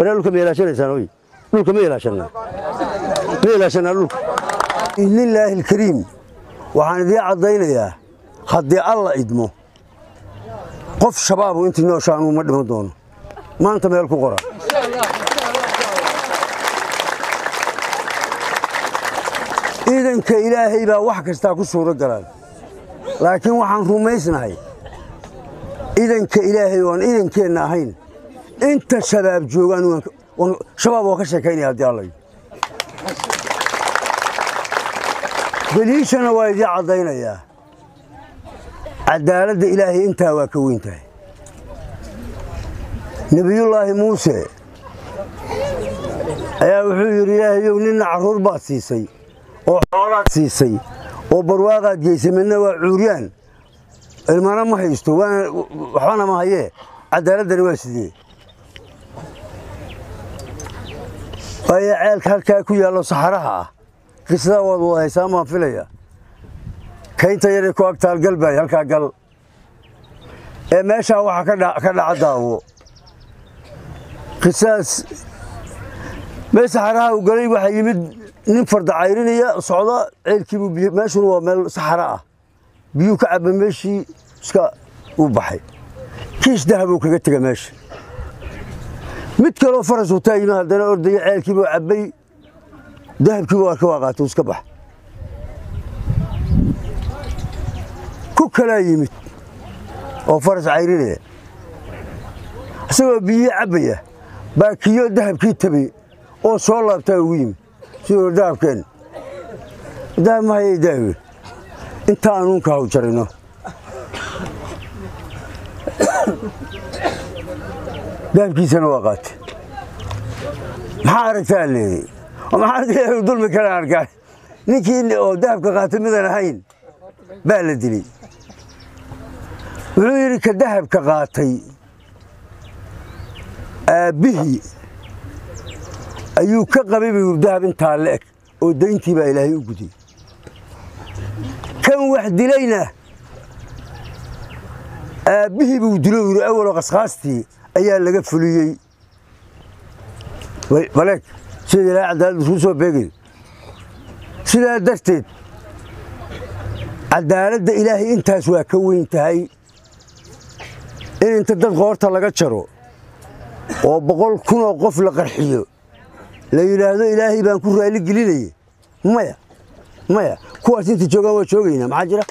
ولا لكم إلى شنو سنوي لكم إلى شنو لك لله الكريم وعن ذي عضينا يا خدي الله إدمه قف شباب وأنت نوشان ومدهم دون ما أنت مالك قرا إذا كإلهي با وحك استاكو سورة قران لكن وحن رميسنا هاي إذا كإلهي وان إذا كنا هين أنت شباب جوان شباب وكشكيني هدي الله بليشنا وايدي عضينا يا عدالة إلهي أنت وكوينته نبي الله موسى يا وحي إلهي وننا عرور باسيسي وحوالات سيسي وبرواقات جيسي منه وعوريان المرأة ما هيستو وحانا ما هيه عدالة دنواسدي وهي عيالك هالكاكو يالو صحراها قصدا والله ساما فيليا كاينتا يريكو أكتال قلبي هالكا قل ماشا وحا كدا عداو قصاص ما صحراها وقلي وحا يمد نفرد عيرينيا صعودا عيلكيبو ماشون waa meel saxara ah biyo ka caba meeshii iska u baxay kiis dahab uu kaga tagay meeshii mid kale oo faras uu taayina hadana orday ceelkiiba cabay dahabkii waa ka waqaato iska bax ku kala yimid oo faras cayrinaya asagoo biyo cabaya baakiyo dahabkii tabay oo soo laabtay ugu yimid سير دابكن دام ما هي داوي انت انون كاو جرينو دابكيسنا وقت ما عرفت لي وما عرفت ظلم كلا اركان نيكي او دابك قاتل مدن هين بالدلي ويري كدهبك قاتي به ayuu ka qabay dahab inta leek oo deyntii baa Ilaahay u gudiyay kan wax dilayna bihi buu dilay awal qasqaastii ayaa laga fuliyay walaak sidii la cadaalad u soo beegay sida darteed cadaaladda Ilaahay intaas waa ka weyn tahay in inta dad qoorta laga jaro oo 100,000 oo qof la qarxiyo لا يلاهدو إلهي بان كل رأي لقليلي مايا كواس انت جوغان وشوغينا معاجرة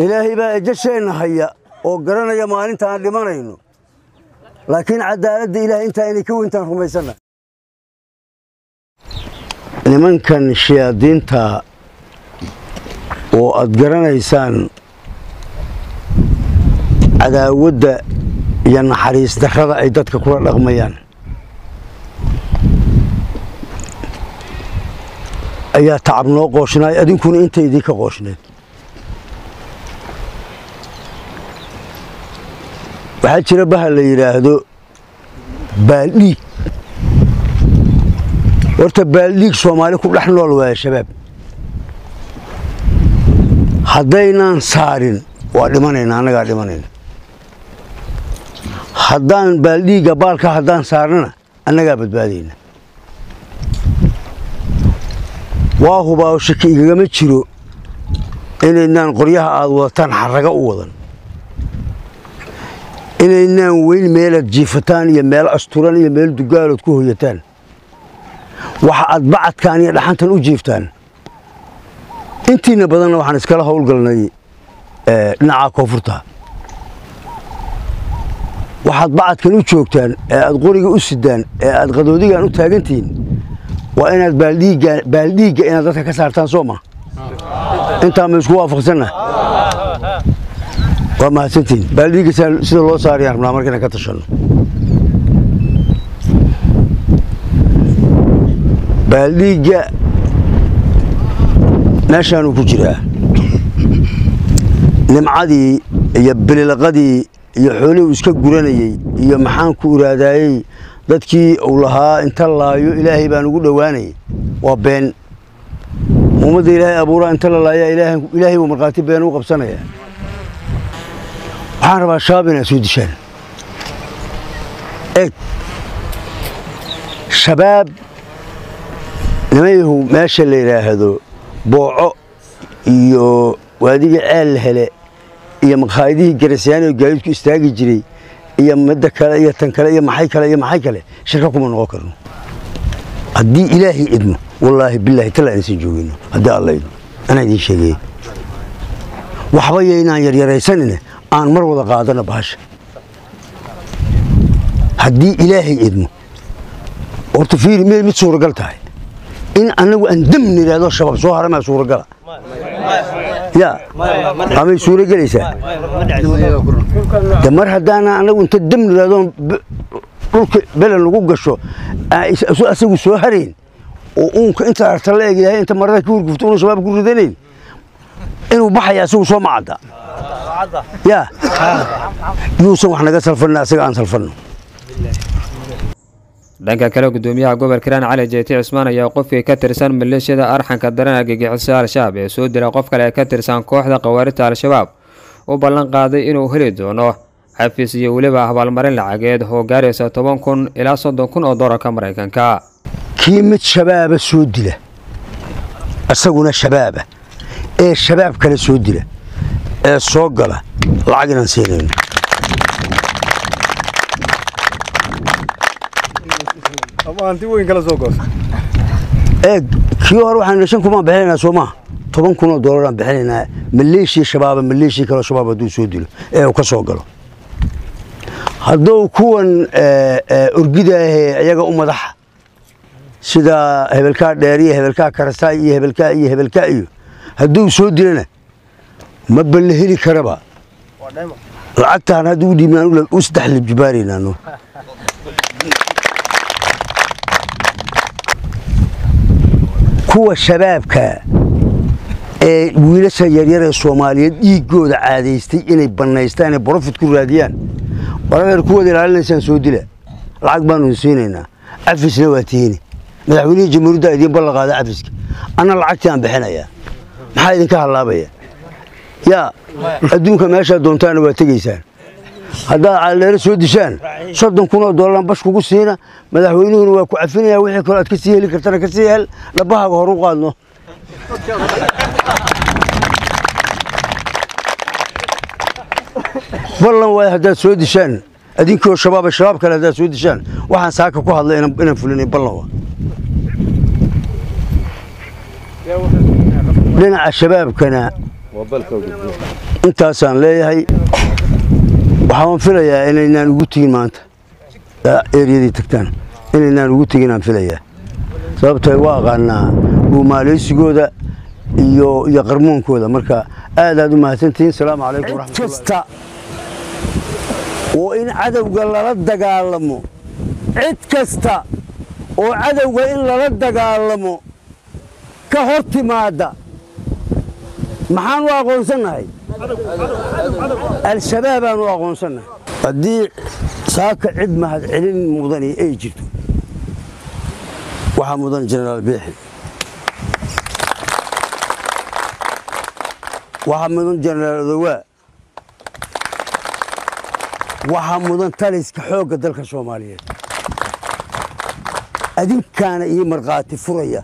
إلهي بان جشينا هيا وقرانا يمان انت عن لمانينو لكن عدالة إلهي انت اني كو انت خميسنا لمن كان الشيادين تا وأدقرانا يسان عداود يعني حريص دخل عدتك كل الأغميان أيها تعبنا قوشنا أدين كون أنت يديك قوشنا وحد شربها اللي يراهدو باليك ورت باليك سومالكم نحن والله يا شباب حدينا صارين وادمانين أنا قاعد دمانين haddaan baaldiga baalka haddaan saarnana annaga badbaadina waa hubaa shaki igama jiro inaan qoryaha aad wadataan xaraga u wadan inaan weyn meel jiifataan iyo meel asturan iyo meel dugaalood ku hoyataan waxa aad bacadkaan iyo dhaxantan u jiiftaan intiina badan waxaan iskala hawlgalnay dhinaca koonfurta waxaad bacadkan u joogtaan ee aad qoriga u sidaan ee aad qadoodigan u taagantiin waa inaad baaldiga inaad dadka ka saartaan Sooma inta ma isku waafaqsanna waa mahadsantiin baaldiga sida loo saariyo rabnaa markaan ka tashano baaldiga meeshaan ku jira nimcadii iyo bililaqadii iyo xooluhu iska guranayay iyo maxaan ku iraadayay dadkii uu lahaa inta laayo Ilaahay baan ugu dhawaanay waa been umada Ilaahay abuura inta la laaya Ilaahay uu marqaati been u qabsanaya waxaan rabaa shabaab inay soo dishaan eeg shabaab nimayhu meesha la yidhaahdo booco iyo waadigii ceel la hele iyo maqaayadihii garasyaani oo gaadiidku istaagi jiray iyo midda kale iyo tan kale iyo maxay kale shirka kuma noqon karno haddii ilaahay idmo wallaahi billaahi tala inaysan joogino haddii alla idmo anaa idiin sheegay waxba yaynaan yaryaraysanine aan mar wada qaadano bahasha haddii ilaahay idmo horta fiiri mid suuragal tahay in anagu aan dam niraado shabaab soo haramaa suuragala ya amay suuragelaysaa mar haddaana anagu inta dam niraado dhulka belan lagu gasho asagu soo harayn oo uunka inta arta la eeg yahay inta marada ka hurgufto inuu shabaab ku ridanayn inuu baxaya asagu soo macada ya yuusan wax naga salfanna asaga aan salfanno dhanka kale gudoomiyaha gobolka Hiiraan Cali Jeyti Cismaan ayaa qofkii ka tirsan maleeshiyada arxanka daran argagixisada Al-Shabaab ee soo dilay qof kale ka tirsan kooxda qawaarita Al-Shabaab oo ballan qaaday inuu heli doono xafiis iyo waliba abaalmarin lacageed oo gaaraysa 10,000 ilaa 30,000 oo doolarka Mareykanka kii mid shabaab soo dila asaguna shabaab ee shabaab kale soo dila ee soo gala lacag inaan siinayno أنتي وين كلا سوقس؟ كيو هروح عن ليشن كمان بحلنا سوما 10,000 دولار بحلنا مليشي شباب مليشي كلا شباب دو سوديل وكسوقلو هذو كون أرجدا يجا مدح سيدا هبلكا داري هبلكا كرساي هبلكا هذو سوديلنا ما بلهلي كربا لعقت أنا هذو دي من أول أستحل بجباري نانو kuwa shabaabka ee wiilasha yaryar Soomaaliyeed dhiigooda caadaystay inay banaystaan ee profit ku raadiyaan waradeer kuwada ilaalinaysan soo dila lacag baanu siinayna afisna waatiini madaxweynaha jamhuuriyadda idin ballan qaada afiska ana lacagtii aan bixinaya maxaa idin ka halaabaya ya adduunka meesha doontaan waa tageysaan hadda caleero soo dishaan 30,000 doolar bash kugu siina madaxweynuhu waa ku cafinaya wixii kale aad ka sii heli kartana ka sii hel labahaaga hor u qaadno ballan way hadda soo dishaan adinkoo shabaab kale hadda soo dishaan waxaan saaka ku hadlay inaan fulinay ballan waa dhinaca shabaabkana intaasaan leeyahay waxaan filayaa inaynaan ugu tagin maanta eeriyadii tagtaan inaynaan ugu tagin aan filayaa sababtoo waa aqaanaa dhuumaaleysigooda iyo qarmoonkooda marka aad u mahadsantihiin salaamu calaykum waraxmatullahi oo in cadawga lala dagaalamo cid kasta oo cadawga in lala dagaalamo ka hor timaada maxaan u aqoonsanahay al-shabaab aanu aqoonsanahay haddii saaka cid mahad celin mudani ay jirto waxaa mudan jenaraal biixi waxaa mudan jenaraal odowaa waxaa mudan taliska xoogga dalka Soomaaliyeed adinkaana iyo marqaati furaya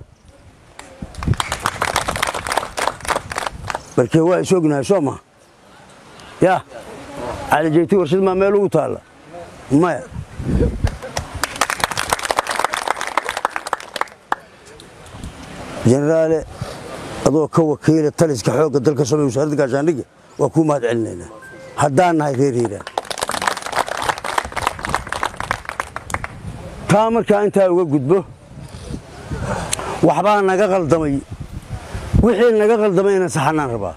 markii waa isognahay Soomaa يا على جيتي ورشد ما ميلو تالا ما جنرال adoo ka wakiil taliska xoogga dalka Soomaaliya wasaaradda gaashaandhigga waa ku mahad celinayna haddaan nahay reer Hiiraan taa markaa intaa uga gudbo waxbaa naga qaldamay wixii naga qaldamayna saxanaan rabaa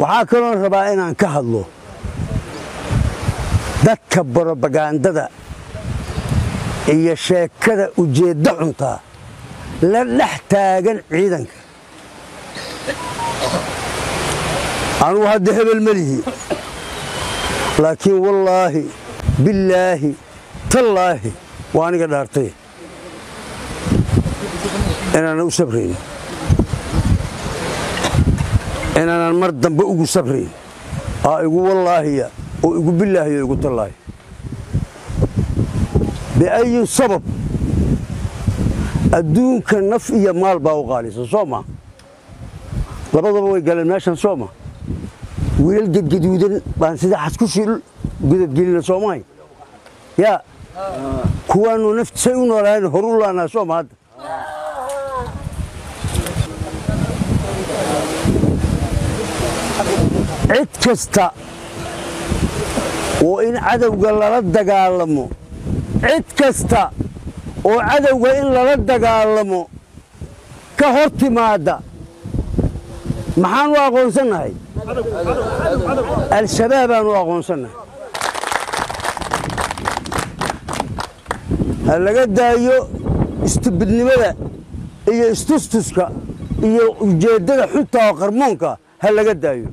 waxaa kaloo rabaa inaan ka hadlo dadka propagandada iyo sheekada ujeedda cunta la dhex taagan ciidanka anu hadda hebel malihi laakiin wallaahi billaahi tallaahi waa aniga dhaartay inaan u sabrayn إن أنا المرض بقول صبري يقول والله هي ويقول بالله هي يقول الله بأي سبب الدون كان نفي مال باو غالي صوما لبضب ويقال الناس صوما ويلقى جدودن بان سيدا حسكوش قدد قلنا صوماي يا كوانو نفت سيون ولا هرول لنا صوما هذا عد كستا وإن عدو قال لردق عالمو عد كستا وعدو إن لردق عالمو كهورتي مادا محان واقون سنة الشباب واقون سنة هلا قد ايو استبدني ماذا ايو استوستوسكا ايو جيدنا حتى وقرمونكا هلا قد ايو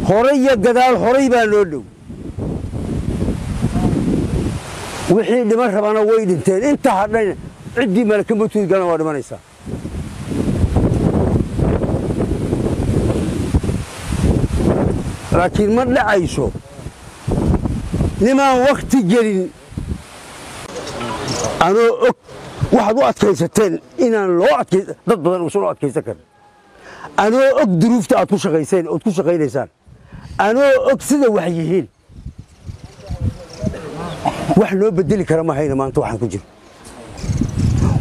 حرية قدال حرية بانولو وحين مرة أنا ويد انتين انت حرين عدي ملك موتود قانا وارد مانيسا لكن ما عايشو لما وقت جرين أنا واحد وقت كيستين إن أنا لو أتكيس ضد بدن وصل وقت كيسكر أنا أقدروفت أتوش غيسين أتوش غيريسان أنا أقصد وحيهين وحنا بدل كرامة هينا ما أنت واحد كجيل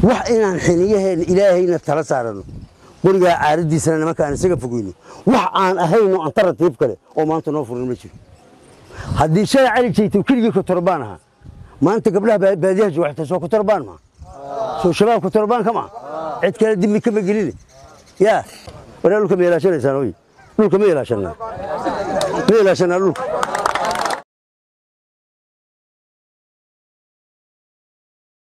وحنا حنيه إلهينا ثلاث سارنا قولي عاردي سنة ما كان سقف فوقيني وحنا أهينا أن ترى تيبكله وما أنت نوفر المشي هذه شيء على شيء توكلي كتربانها ما أنت قبلها بهذه جوحت سو كتربان ما سو شباب كتربان كمان عد كلا دمي كم قليل يا ولا لكم يلا شنو يسوي لكم يلا شنو لكم